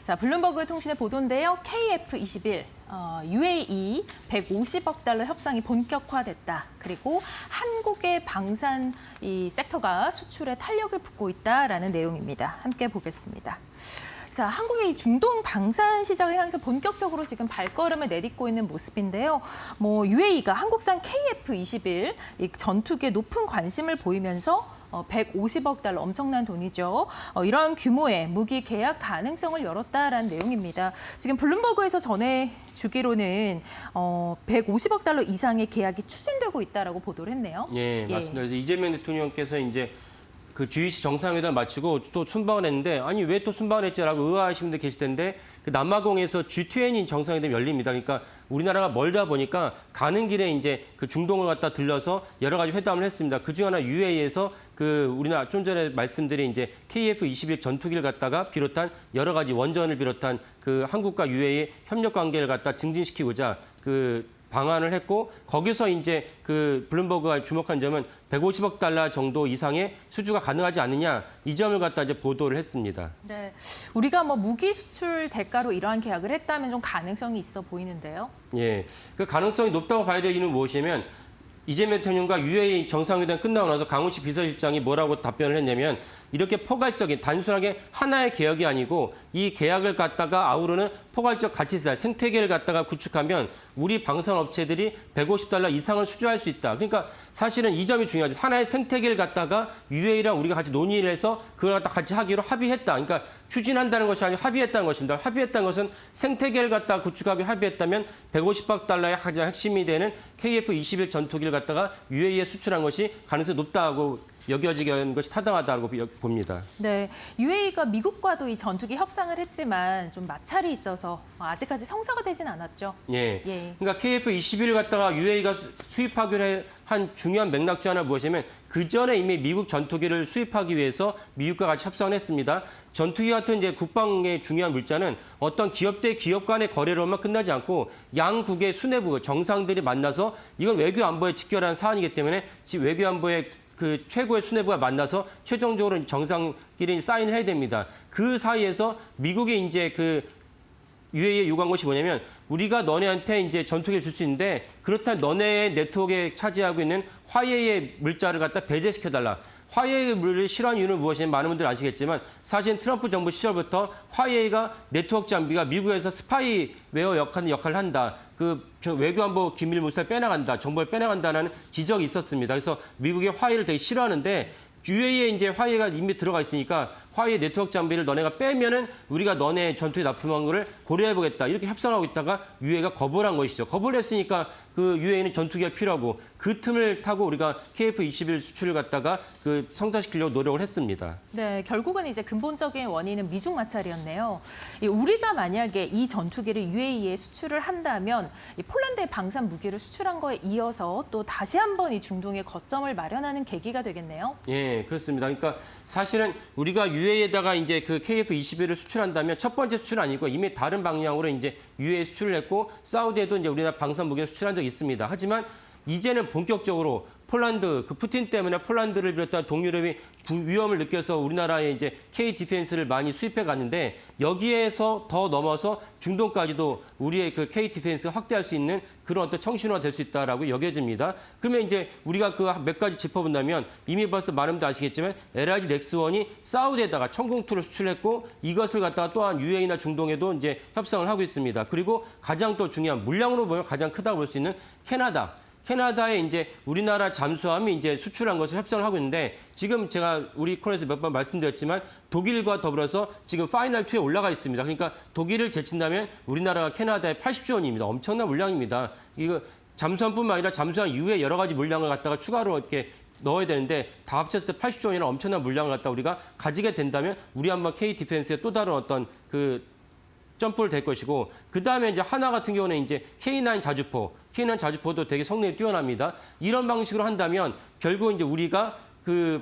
자, 블룸버그 통신의 보도인데요. KF-21, UAE 150억 달러 협상이 본격화됐다. 그리고 한국의 방산 이 섹터가 수출에 탄력을 붓고 있다라는 내용입니다. 함께 보겠습니다. 자, 한국의 이 중동 방산 시장을 향해서 본격적으로 지금 발걸음을 내딛고 있는 모습인데요. UAE가 한국산 KF-21 이 전투기에 높은 관심을 보이면서 150억 달러, 엄청난 돈이죠. 이런 규모의 무기 계약 가능성을 열었다라는 내용입니다. 지금 블룸버그에서 전해주기로는 150억 달러 이상의 계약이 추진되고 있다라고 보도를 했네요. 예, 맞습니다. 그래서 이재명 대통령께서 이제 그 GEC 정상회담 마치고 또 순방을 했는데 아니 왜 또 순방을 했지라고 의아하시는 분들 계실 텐데 그 남아공에서 G20 정상회담이 열립니다. 그러니까 우리나라가 멀다 보니까 가는 길에 이제 그 중동을 갖다 들려서 여러 가지 회담을 했습니다. 그중 하나 UAE에서 그 우리나라 좀 전에 말씀드린 이제 KF-21 전투기를 갖다가 비롯한 여러 가지 원전을 비롯한 그 한국과 UAE 협력 관계를 갖다 증진시키고자 그 방안을 했고 거기서 이제 그 블룸버그가 주목한 점은 150억 달러 정도 이상의 수주가 가능하지 않느냐 이 점을 갖다 이제 보도를 했습니다. 네, 우리가 무기 수출 대가로 이러한 계약을 했다면 좀 가능성이 있어 보이는데요. 예, 그 가능성이 높다고 봐야 될 이유는 무엇이냐면 이재명 대통령과 UAE 정상회담 끝나고 나서 강훈식 비서실장이 뭐라고 답변을 했냐면 이렇게 포괄적인 단순하게 하나의 계약이 아니고 이 계약을 갖다가 아우르는 포괄적 가치사, 생태계를 갖다가 구축하면 우리 방산업체들이 150달러 이상을 수주할 수 있다. 그러니까 사실은 이 점이 중요하죠. 하나의 생태계를 갖다가 UAE랑 우리가 같이 논의를 해서 그걸 갖다 같이 하기로 합의했다. 그러니까 추진한다는 것이 아니고 합의했다는 것입니다. 합의했다는 것은 생태계를 갖다가 구축하기로 합의했다면 150억 달러의 가장 핵심이 되는 KF-21 전투기를 갖다가 UAE에 수출한 것이 가능성이 높다고 여겨지는 것이 타당하다고 봅니다. 네, UAE가 미국과도 이 전투기 협상을 했지만 좀 마찰이 있어서 아직까지 성사가 되진 않았죠. 예. 그러니까 KF-21을 갖다가 UAE가 수입하기로 한 중요한 맥락 중 하나 무엇이냐면 그 전에 이미 미국 전투기를 수입하기 위해서 미국과 같이 협상을 했습니다. 전투기 같은 이제 국방의 중요한 물자는 어떤 기업 대 기업 간의 거래로만 끝나지 않고 양국의 수뇌부 정상들이 만나서 이건 외교 안보에 직결한 사안이기 때문에 지금 외교 안보에 그 최고의 수뇌부가 만나서 최종적으로 정상끼리 사인을 해야 됩니다. 그 사이에서 미국이 이제 그 UAE에 요구한 것이 뭐냐면 우리가 너네한테 이제 전투기를 줄 수 있는데 그렇다면 너네의 네트워크에 차지하고 있는 화웨이의 물자를 갖다 배제시켜달라. 화웨이 물을 싫어하는 이유는 무엇이냐면 많은 분들 아시겠지만 사실 트럼프 정부 시절부터 화웨이가 네트워크 장비가 미국에서 스파이웨어 역할을 한다. 그 외교안보 기밀 문서를 빼나간다. 정보를 빼나간다는 지적이 있었습니다. 그래서 미국이 화웨이를 되게 싫어하는데 UAE에 이제 화웨이가 이미 들어가 있으니까 화웨이 네트워크 장비를 너네가 빼면은 우리가 너네 전투에 납품한 거를 고려해보겠다. 이렇게 협상하고 있다가 UAE가 거부를 한 것이죠. 거부를 했으니까 그 UAE는 전투기가 필요하고 그 틈을 타고 우리가 KF-21 수출을 갖다가 그 성사시키려고 노력을 했습니다. 네, 결국은 이제 근본적인 원인은 미중 마찰이었네요. 우리가 만약에 이 전투기를 UAE에 수출을 한다면 이 폴란드의 방산 무기를 수출한 거에 이어서 또 다시 한번 이 중동의 거점을 마련하는 계기가 되겠네요. 예, 그렇습니다. 그러니까 사실은 우리가 UAE에다가 이제 그 KF-21을 수출한다면 첫 번째 수출은 아니고 이미 다른 방향으로 이제 UAE 수출을 했고 사우디에도 이제 우리나라 방산 무기를 수출한 적이 있습니다. 하지만 이제는 본격적으로 폴란드, 그 푸틴 때문에 폴란드를 비롯한 동유럽이 위험을 느껴서 우리나라에 이제 K-디펜스를 많이 수입해 갔는데 여기에서 더 넘어서 중동까지도 우리의 그 K-디펜스를 확대할 수 있는 그런 어떤 청신호가 될 수 있다라고 여겨집니다. 그러면 이제 우리가 그 몇 가지 짚어본다면 이미 벌써 많은 분들 아시겠지만 LRG 넥스원이 사우디에다가 천공투를 수출했고 이것을 갖다가 또한 UAE나 중동에도 이제 협상을 하고 있습니다. 그리고 가장 또 중요한 물량으로 보면 가장 크다고 볼 수 있는 캐나다에 이제 우리나라 잠수함이 이제 수출한 것을 협상을 하고 있는데 지금 제가 우리 코너에서 몇 번 말씀드렸지만 독일과 더불어서 지금 파이널 2에 올라가 있습니다. 그러니까 독일을 제친다면 우리나라가 캐나다에 80조 원입니다. 엄청난 물량입니다. 이거 잠수함뿐만 아니라 잠수함 이후에 여러 가지 물량을 갖다가 추가로 이렇게 넣어야 되는데 다 합쳤을 때 80조 원이라는 엄청난 물량을 갖다 우리가 가지게 된다면 우리 한번 K-디펜스의 또 다른 어떤 그 점프를 될 것이고 그다음에 이제 하나 같은 경우는 이제 K9 자주포도 되게 성능이 뛰어납니다. 이런 방식으로 한다면 결국 이제 우리가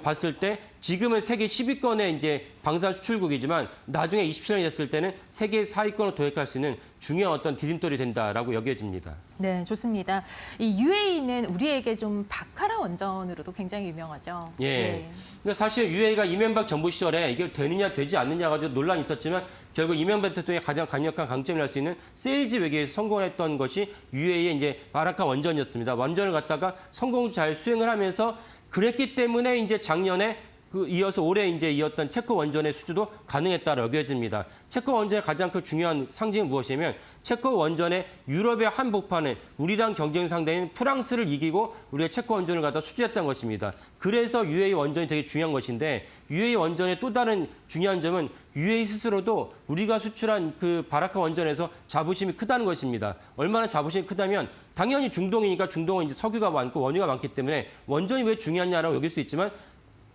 봤을 때 지금은 세계 10위권의 이제 방산 수출국이지만 나중에 27년이 됐을 때는 세계 4위권으로 도약할 수 있는 중요한 어떤 디딤돌이 된다라고 여겨집니다. 네, 좋습니다. 이 UAE는 우리에게 좀 바카라 원전으로도 굉장히 유명하죠. 예. 네. 그러니까 사실 UAE가 이명박 정부 시절에 이게 되느냐 되지 않느냐 가지고 논란이 있었지만 결국 이명박 대통령의 가장 강력한 강점이랄 수 있는 세일즈 외교에서 성공했던 것이 UAE의 이제 바라카 원전이었습니다. 원전을 갖다가 성공 잘 수행을 하면서 그랬기 때문에 이제 작년에 이어서 올해 이제 이었던 체코 원전의 수주도 가능했다고 여겨집니다. 체코 원전의 가장 큰 중요한 상징은 무엇이냐면 체코 원전의 유럽의 한복판에 우리랑 경쟁 상대인 프랑스를 이기고 우리가 체코 원전을 갖다 수주했던 것입니다. 그래서 UAE 원전이 되게 중요한 것인데 UAE 원전의 또 다른 중요한 점은 UAE 스스로도 우리가 수출한 그 바라카 원전에서 자부심이 크다는 것입니다. 얼마나 자부심이 크다면 당연히 중동이니까 중동은 이제 석유가 많고 원유가 많기 때문에 원전이 왜 중요하냐라고 여길 수 있지만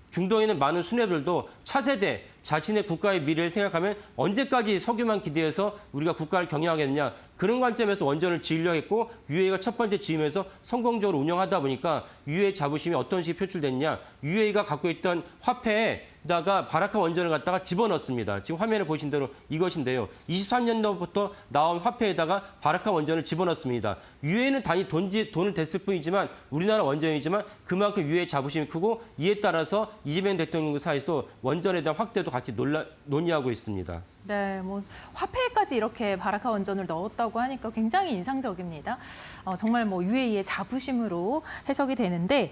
중동에 있는 많은 수뇌들도 차세대 자신의 국가의 미래를 생각하면 언제까지 석유만 기대해서 우리가 국가를 경영하겠느냐 그런 관점에서 원전을 지으려 했고 UAE가 첫 번째 지으면서 성공적으로 운영하다 보니까 UAE 자부심이 어떤 식으로 표출됐냐 UAE가 갖고 있던 화폐에다가 바라카 원전을 갖다가 집어넣습니다. 지금 화면에 보신 대로 이것인데요. 23년도부터 나온 화폐에다가 바라카 원전을 집어넣습니다. UAE는 단지 돈을 댔을 뿐이지만 우리나라 원전이지만 그만큼 UAE 자부심이 크고 이에 따라서 이재명 대통령 사이에서도 원전에 대한 확대도 같이 논의하고 있습니다. 네, 뭐 화폐까지 이렇게 바라카 원전을 넣었다고 하니까 굉장히 인상적입니다. 정말 뭐 UAE의 자부심으로 해석이 되는데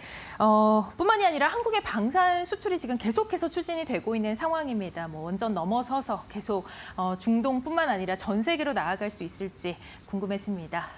뿐만이 아니라 한국의 방산 수출이 지금 계속해서 추진이 되고 있는 상황입니다. 뭐 원전 넘어서서 계속 중동뿐만 아니라 전 세계로 나아갈 수 있을지 궁금해집니다.